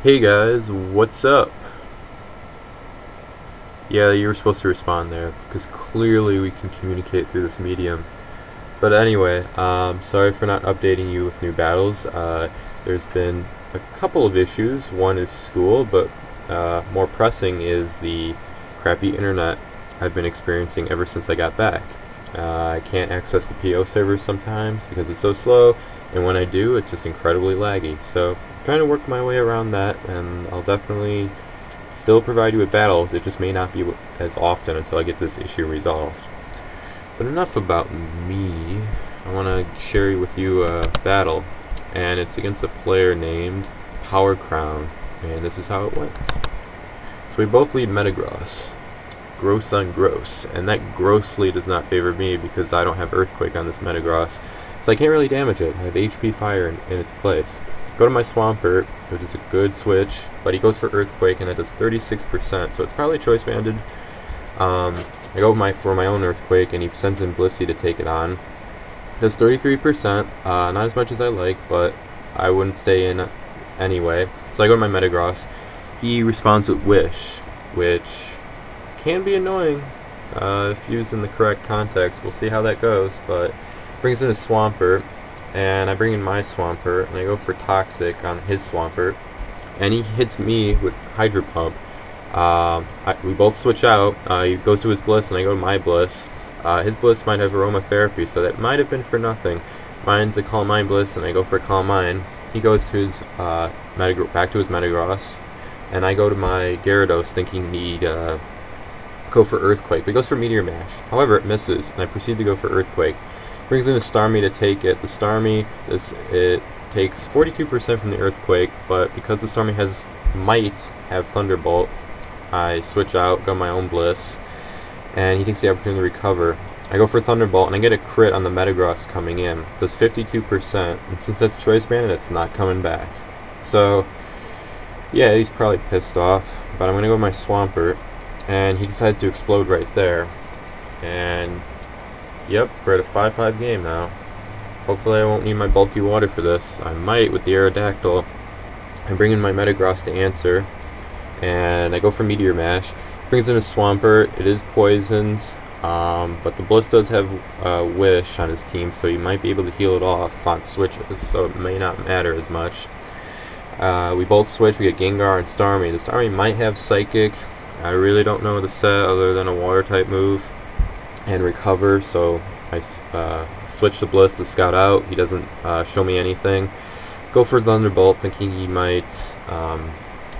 Hey guys, what's up? Yeah, you were supposed to respond there, because clearly we can communicate through this medium. But anyway, sorry for not updating you with new battles. There's been a couple of issues. One is school, but more pressing is the crappy internet I've been experiencing ever since I got back. I can't access the PO servers sometimes because it's so slow, and when I do, it's just incredibly laggy. So, I'm trying to work my way around that, and I'll definitely still provide you with battles. It just may not be as often until I get this issue resolved. But enough about me. I want to share with you a battle, and it's against a player named PowerCrown, and this is how it went. So we both lead Metagross. Gross on gross, and that grossly does not favor me because I don't have Earthquake on this Metagross, so I can't really damage it. I have HP Fire in its place. Go to my Swampert, which is a good switch, but he goes for Earthquake and it does 36%, so it's probably choice banded. I go for my own Earthquake and he sends in Blissey to take it on. It does 33%, not as much as I like, but I wouldn't stay in anyway. So I go to my Metagross. He responds with Wish, which can be annoying if used in the correct context. We'll see how that goes, but brings in a Swampert, and I bring in my Swampert, and I go for Toxic on his Swampert, and he hits me with Hydro Pump. We both switch out. He goes to his Bliss, and I go to my Bliss. His Bliss might have Aromatherapy, so that might have been for nothing. Mine's a Calm Mind Bliss, and I go for Calm Mind. He goes to his back to his Metagross, and I go to my Gyarados thinking he'd go for Earthquake. But he goes for Meteor Mash. However, it misses, and I proceed to go for Earthquake. Brings in a Starmie to take it. The Starmie, it takes 42% from the Earthquake, but because the Starmie might have Thunderbolt, I switch out, go my own Bliss, and he takes the opportunity to recover. I go for Thunderbolt, and I get a crit on the Metagross coming in. It does 52%, and since that's choice banded, it's not coming back. So, yeah, he's probably pissed off, but I'm going to go with my Swampert, and he decides to explode right there. And yep, we're at a 5-5 game now. Hopefully I won't need my bulky water for this. I might with the Aerodactyl. I bring in my Metagross to answer, and I go for Meteor Mash. Brings in a Swampert. It is poisoned, but the Bliss does have Wish on his team, so he might be able to heal it off on switches, so it may not matter as much. We both switch. We get Gengar and Starmie. The Starmie might have Psychic. I really don't know the set other than a water type move and recover, so I switch to Bliss to scout out. He doesn't show me anything. Go for Thunderbolt thinking he might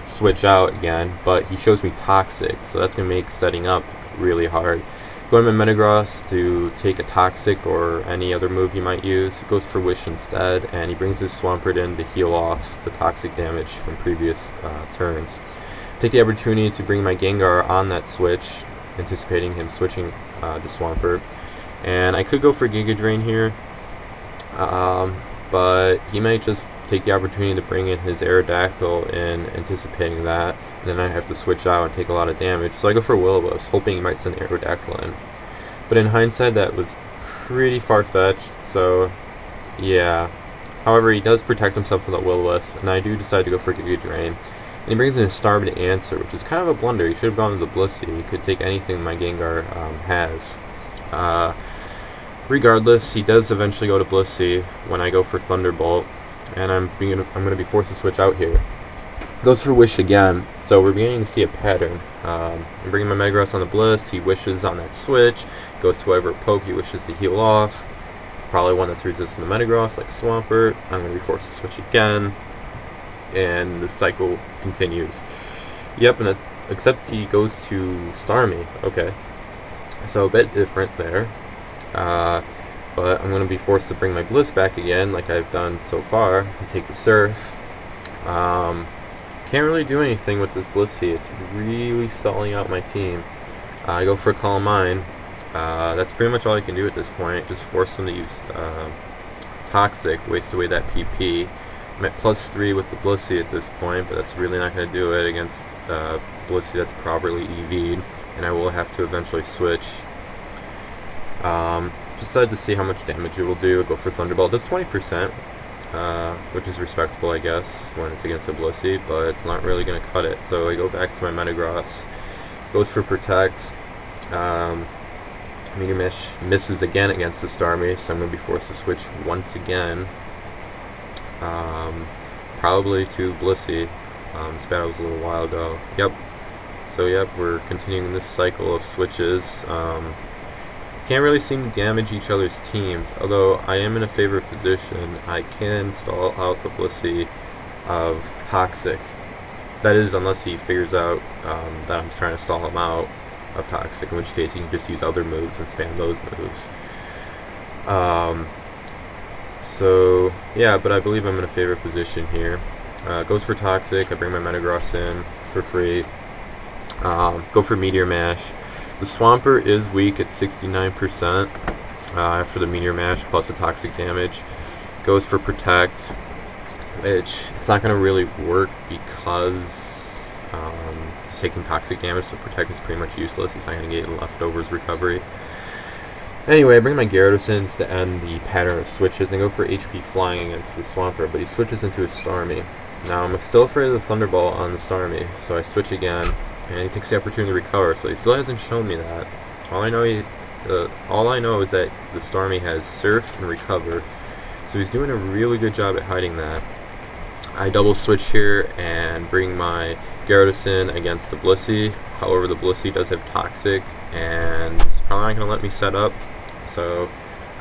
switch out again, but he shows me Toxic, so that's going to make setting up really hard. Go to my Metagross to take a Toxic or any other move he might use. He goes for Wish instead, and he brings his Swampert in to heal off the Toxic damage from previous turns. Take the opportunity to bring my Gengar on that switch, anticipating him switching to Swampert. And I could go for Giga Drain here, but he might just take the opportunity to bring in his Aerodactyl in anticipating that, and then I have to switch out and take a lot of damage. So I go for Will-O-Wisp, hoping he might send Aerodactyl in. But in hindsight, that was pretty far-fetched, so yeah. However, he does protect himself from that Will-O-Wisp, and I do decide to go for Giga Drain. And he brings in a Starmie to answer, which is kind of a blunder. He should have gone to the Blissey. He could take anything my Gengar has. Regardless, he does eventually go to Blissey when I go for Thunderbolt, and I'm going to be forced to switch out here. Goes for Wish again, so we're beginning to see a pattern. I'm bringing my Metagross on the Bliss. He wishes on that switch. Goes to whatever poke he wishes to heal off. It's probably one that's resistant to Metagross, like Swampert. I'm going to be forced to switch again, and the cycle continues. Yep, and except he goes to Starmie. Okay, so a bit different there. But I'm going to be forced to bring my Bliss back again, like I've done so far, and take the Surf. Can't really do anything with this Blissey. It's really stalling out my team. I go for Calm Mind. That's pretty much all I can do at this point. Just force him to use Toxic, waste away that PP. I'm at +3 with the Blissey at this point, but that's really not going to do it against Blissey that's properly EV'd, and I will have to eventually switch. Just decided to see how much damage it will do. Go for Thunderbolt. It does 20%. which is respectable, I guess, when it's against a Blissey, but it's not really going to cut it. So I go back to my Metagross, goes for Protect. Meteor Mash misses again against the Starmie, so I'm going to be forced to switch once again. Probably to Blissey. This battle was a little while ago. Yep. So yep, we're continuing this cycle of switches. Can't really seem to damage each other's teams, although I am in a favorite position. I can stall out the Blissey of Toxic. That is, unless he figures out that I'm trying to stall him out of Toxic, in which case he can just use other moves and spam those moves. So yeah, but I believe I'm in a favorite position here. Goes for Toxic, I bring my Metagross in for free. Go for Meteor Mash. The Swampert is weak at 69% after the Meteor Mash plus the Toxic damage. Goes for Protect, which it's not going to really work because he's taking Toxic damage, so Protect is pretty much useless. He's not going to get Leftovers recovery. Anyway, I bring my Gyarados in to end the pattern of switches and go for HP Flying against the Swampert, but he switches into a Starmie. Now I'm still afraid of the Thunderbolt on the Starmie, so I switch again, and he takes the opportunity to recover, so he still hasn't shown me that. All I know is that the Starmie has Surf and Recover, so he's doing a really good job at hiding that. I double switch here and bring my Gyarados in against the Blissey. However, the Blissey does have Toxic, and it's probably not going to let me set up, so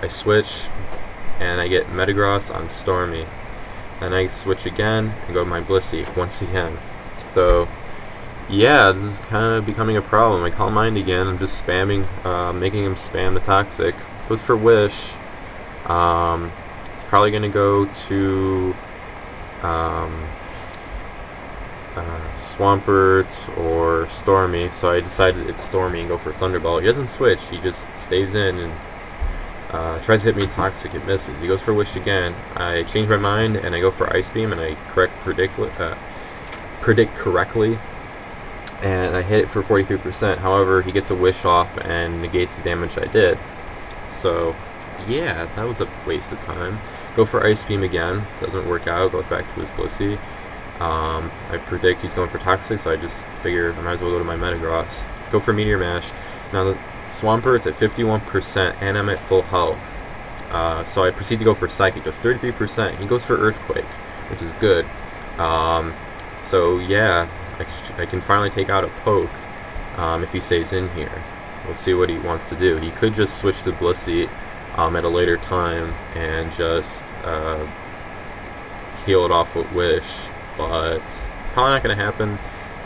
I switch, and I get Metagross on Starmie. Then I switch again and go to my Blissey once again. So yeah, this is kind of becoming a problem. I Calm Mind again. I'm just spamming, making him spam the Toxic. Goes for Wish. It's probably going to go to Swampert or Starmie. So I decided it's Starmie and go for Thunderbolt. He doesn't switch. He just stays in and tries to hit me Toxic. It misses. He goes for Wish again. I change my mind and I go for Ice Beam and I predict correctly. And I hit it for 43%. However, he gets a Wish off and negates the damage I did. So yeah, that was a waste of time. Go for Ice Beam again. Doesn't work out. Goes back to his Blissey. I predict he's going for Toxic, so I just figure I might as well go to my Metagross. Go for Meteor Mash. Now the Swampert's at 51% and I'm at full health. So I proceed to go for Psychic. Goes 33%. He goes for Earthquake, which is good. So yeah, I can finally take out a Poke if he stays in here. We'll see what he wants to do. He could just switch to Blissey at a later time and just heal it off with Wish, but probably not going to happen,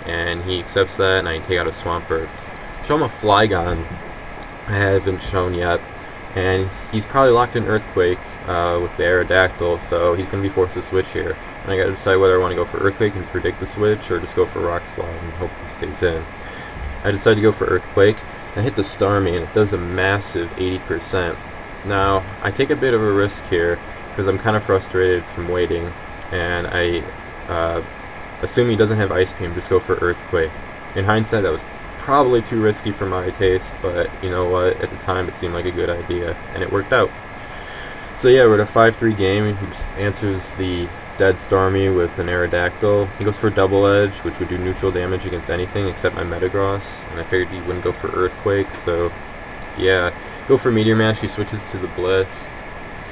and he accepts that, and I take out a Swampert. Show him a Flygon I haven't shown yet, and he's probably locked in Earthquake with the Aerodactyl, so he's going to be forced to switch here. And I got to decide whether I want to go for Earthquake and predict the switch, or just go for Rock Slide and hope he stays in. I decided to go for Earthquake. I hit the Starmie, and it does a massive 80%. Now, I take a bit of a risk here, because I'm kind of frustrated from waiting, and I assume he doesn't have Ice Beam, just go for Earthquake. In hindsight, that was probably too risky for my taste, but you know what, at the time it seemed like a good idea, and it worked out. So yeah, we're at a 5-3 game. He just answers the dead Starmie with an Aerodactyl. He goes for Double Edge, which would do neutral damage against anything except my Metagross, and I figured he wouldn't go for Earthquake, so yeah. Go for Meteor Mash, he switches to the Bliss.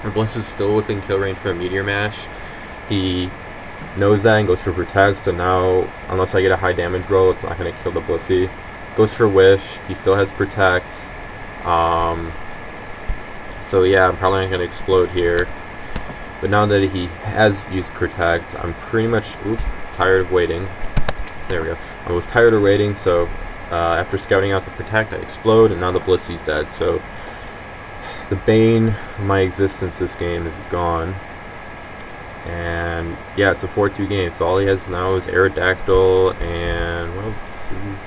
The Bliss is still within kill range for a Meteor Mash. He knows that and goes for Protect, so now, unless I get a high damage roll, it's not going to kill the Blissey. Goes for Wish, he still has Protect. So yeah, I'm probably not going to explode here. But now that he has used Protect, I'm pretty much tired of waiting. There we go. I was tired of waiting, so after scouting out the Protect, I explode, and now the Blissey's dead. So the bane of my existence this game is gone. And yeah, it's a 4-2 game, so all he has now is Aerodactyl, and what else is...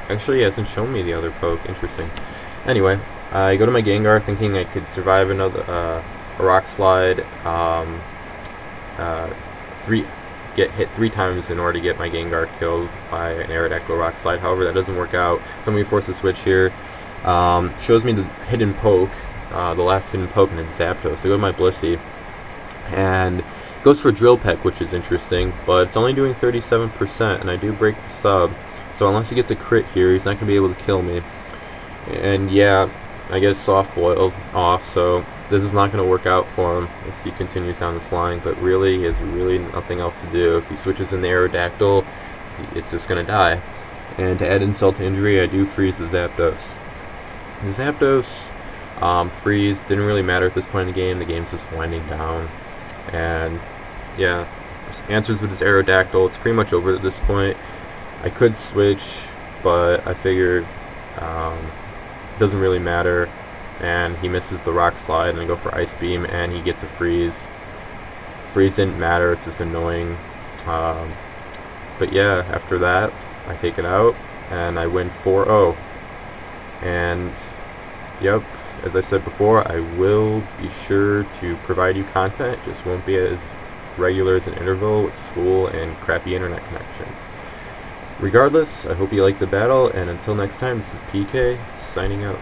Actually, he hasn't shown me the other poke. Interesting. Anyway, I go to my Gengar thinking I could survive another a Rock Slide, get hit 3 times in order to get my Gengar killed by an Aerodactyl Rock Slide. However, that doesn't work out, so I'm going to force a switch here. Shows me the hidden poke, the last hidden poke, and it's Zapdos. So I go to my Blissey, And goes for drill peck, which is interesting, but it's only doing 37%, and I do break the sub. So unless he gets a crit here, he's not going to be able to kill me. And yeah, I get a soft boil off, so this is not going to work out for him if he continues down this line, but really, he has really nothing else to do. If he switches in the Aerodactyl, it's just going to die. And to add insult to injury, I do freeze the Zapdos. The Zapdos freeze didn't really matter at this point in the game's just winding down. And yeah, answers with his Aerodactyl. It's pretty much over at this point. I could switch, but I figured it doesn't really matter. And he misses the Rock Slide, and I go for Ice Beam, and he gets a freeze. Freeze didn't matter, it's just annoying. But yeah, after that, I take it out, and I win 4-0. And yep, as I said before, I will be sure to provide you content. It just won't be as regular as an interval with school and crappy internet connection. Regardless, I hope you liked the battle, and until next time, this is PK, signing out.